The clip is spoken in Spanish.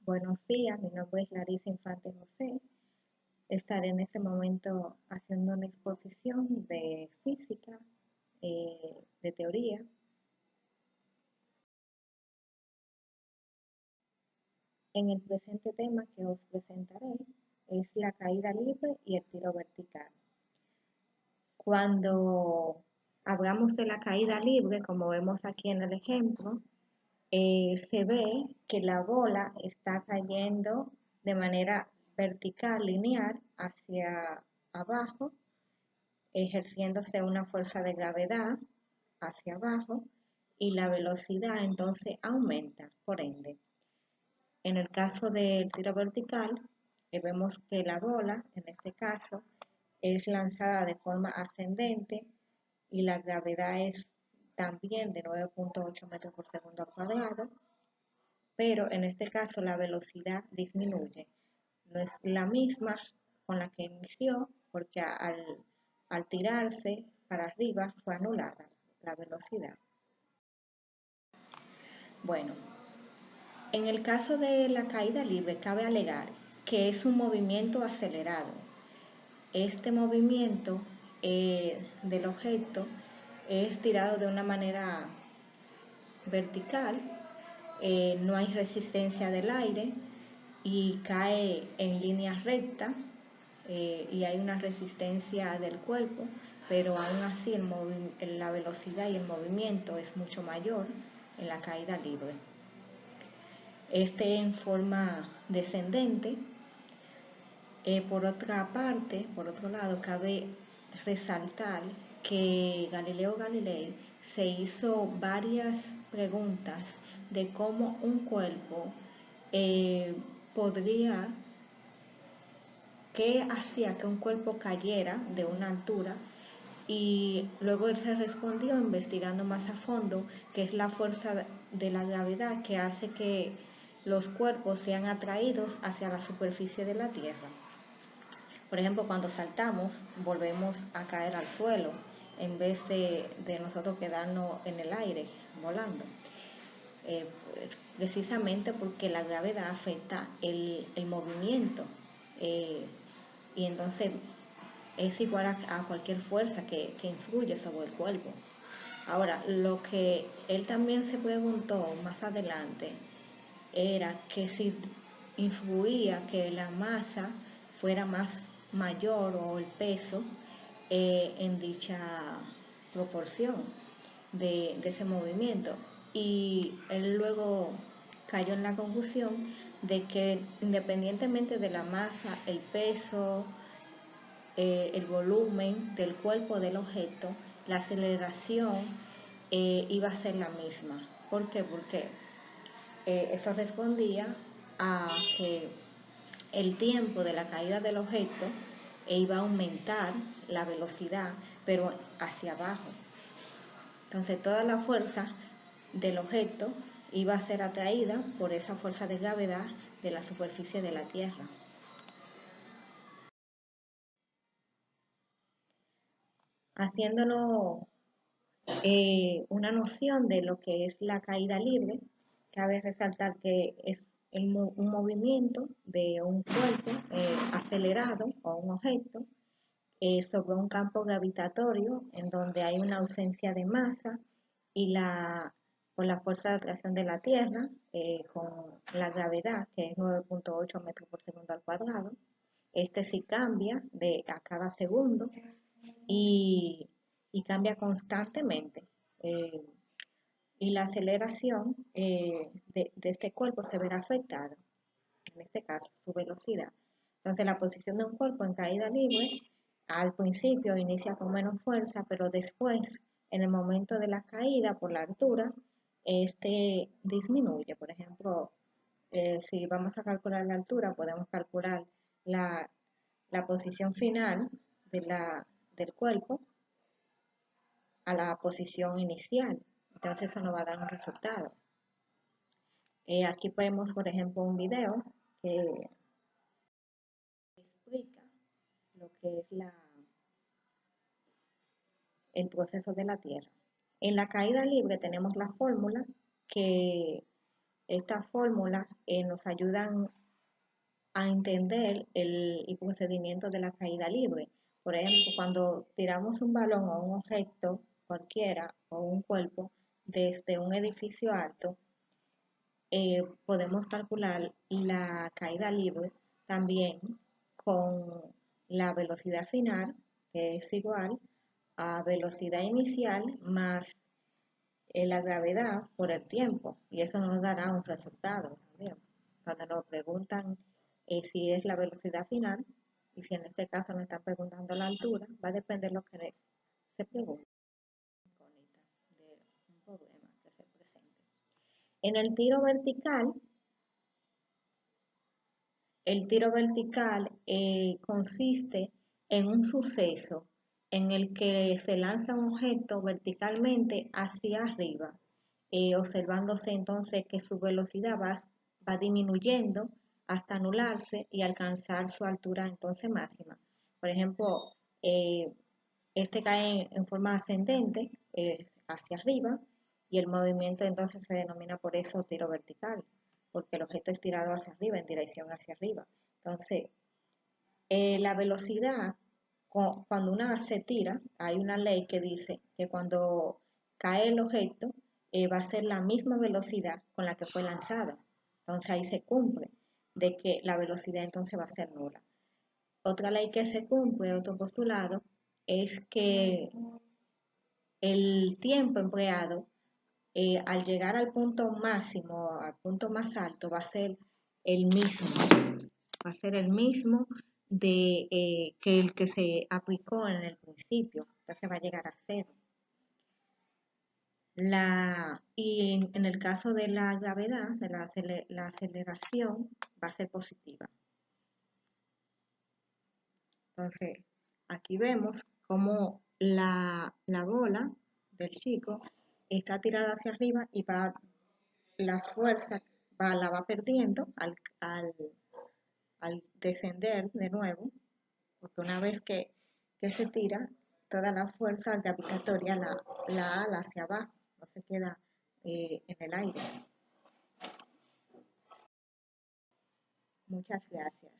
Buenos días, mi nombre es Larissa Infante José. Estaré en este momento haciendo una exposición de física, de teoría. En el presente tema que os presentaré es la caída libre y el tiro vertical. Cuando hablamos de la caída libre, como vemos aquí en el ejemplo, se ve que la bola está cayendo de manera vertical, lineal, hacia abajo, ejerciéndose una fuerza de gravedad hacia abajo y la velocidad entonces aumenta, por ende. En el caso del tiro vertical, vemos que la bola, en este caso, es lanzada de forma ascendente y la gravedad es también de 9.8 metros por segundo al cuadrado, pero en este caso la velocidad disminuye. No es la misma con la que inició, porque al tirarse para arriba fue anulada la velocidad. Bueno, en el caso de la caída libre cabe alegar que es un movimiento acelerado. Este movimiento del objeto es tirado de una manera vertical, no hay resistencia del aire y cae en línea recta, y hay una resistencia del cuerpo, pero aún así la velocidad y el movimiento es mucho mayor en la caída libre. Este en forma descendente. Por otra parte, por otro lado, cabe resaltar que Galileo Galilei se hizo varias preguntas de cómo un cuerpo podría, qué hacía que un cuerpo cayera de una altura, y luego él se respondió investigando más a fondo, que es la fuerza de la gravedad que hace que los cuerpos sean atraídos hacia la superficie de la Tierra. Por ejemplo, cuando saltamos, volvemos a caer al suelo en vez de nosotros quedarnos en el aire volando. Eh, Precisamente porque la gravedad afecta el movimiento, eh, y entonces es igual a cualquier fuerza que influye sobre el cuerpo. Ahora, lo que él también se preguntó más adelante era que si influía que la masa fuera más mayor, o el peso, en dicha proporción de ese movimiento. Y él luego cayó en la conclusión de que independientemente de la masa, el peso, el volumen del cuerpo del objeto, la aceleración iba a ser la misma. ¿Por qué? Porque eso respondía a que el tiempo de la caída del objeto iba a aumentar la velocidad, pero hacia abajo. Entonces toda la fuerza del objeto iba a ser atraída por esa fuerza de gravedad de la superficie de la Tierra. Haciéndonos una noción de lo que es la caída libre, cabe resaltar que es un movimiento de un cuerpo acelerado o un objeto sobre un campo gravitatorio en donde hay una ausencia de masa y por la fuerza de atracción de la Tierra, con la gravedad, que es 9.8 metros por segundo al cuadrado. Este sí cambia a cada segundo y, y cambia constantemente. eh, y la aceleración de este cuerpo se verá afectada, en este caso su velocidad. Entonces la posición de un cuerpo en caída libre al principio inicia con menos fuerza, pero después, en el momento de la caída por la altura, este disminuye. Por ejemplo, si vamos a calcular la altura, podemos calcular la, la posición final del cuerpo a la posición inicial. Entonces eso nos va a dar un resultado. Aquí vemos, por ejemplo, un video que explica lo que es el proceso de la Tierra. En la caída libre tenemos la fórmula que Estas fórmulas nos ayudan a entender el procedimiento de la caída libre. Por ejemplo, cuando tiramos un balón o un objeto cualquiera o un cuerpo desde un edificio alto, podemos calcular la caída libre también con la velocidad final, que es igual a velocidad inicial más la gravedad por el tiempo, y eso nos dará un resultado también. Cuando nos preguntan si es la velocidad final, y si en este caso me están preguntando la altura, va a depender de lo que se pregunte de un problema que se presente. En el tiro vertical consiste en un suceso en el que se lanza un objeto verticalmente hacia arriba, observándose entonces que su velocidad va disminuyendo hasta anularse y alcanzar su altura entonces máxima. Por ejemplo, este cae en forma ascendente hacia arriba y el movimiento entonces se denomina por eso tiro vertical, porque el objeto es tirado hacia arriba, en dirección hacia arriba. Entonces, la velocidad, cuando una se tira, hay una ley que dice que cuando cae el objeto va a ser la misma velocidad con la que fue lanzado. Entonces ahí se cumple de que la velocidad entonces va a ser nula. Otra ley que se cumple, otro postulado, es que el tiempo empleado al llegar al punto máximo, al punto más alto, va a ser el mismo. Va a ser el mismo que el que se aplicó en el principio. Entonces va a llegar a cero. Y en el caso de la gravedad, de la aceleración, va a ser positiva. Entonces, aquí vemos cómo la bola del chico está tirada hacia arriba y la fuerza la va perdiendo al descender de nuevo, porque una vez que se tira, toda la fuerza gravitatoria la ala hacia abajo, no se queda en el aire. Muchas gracias.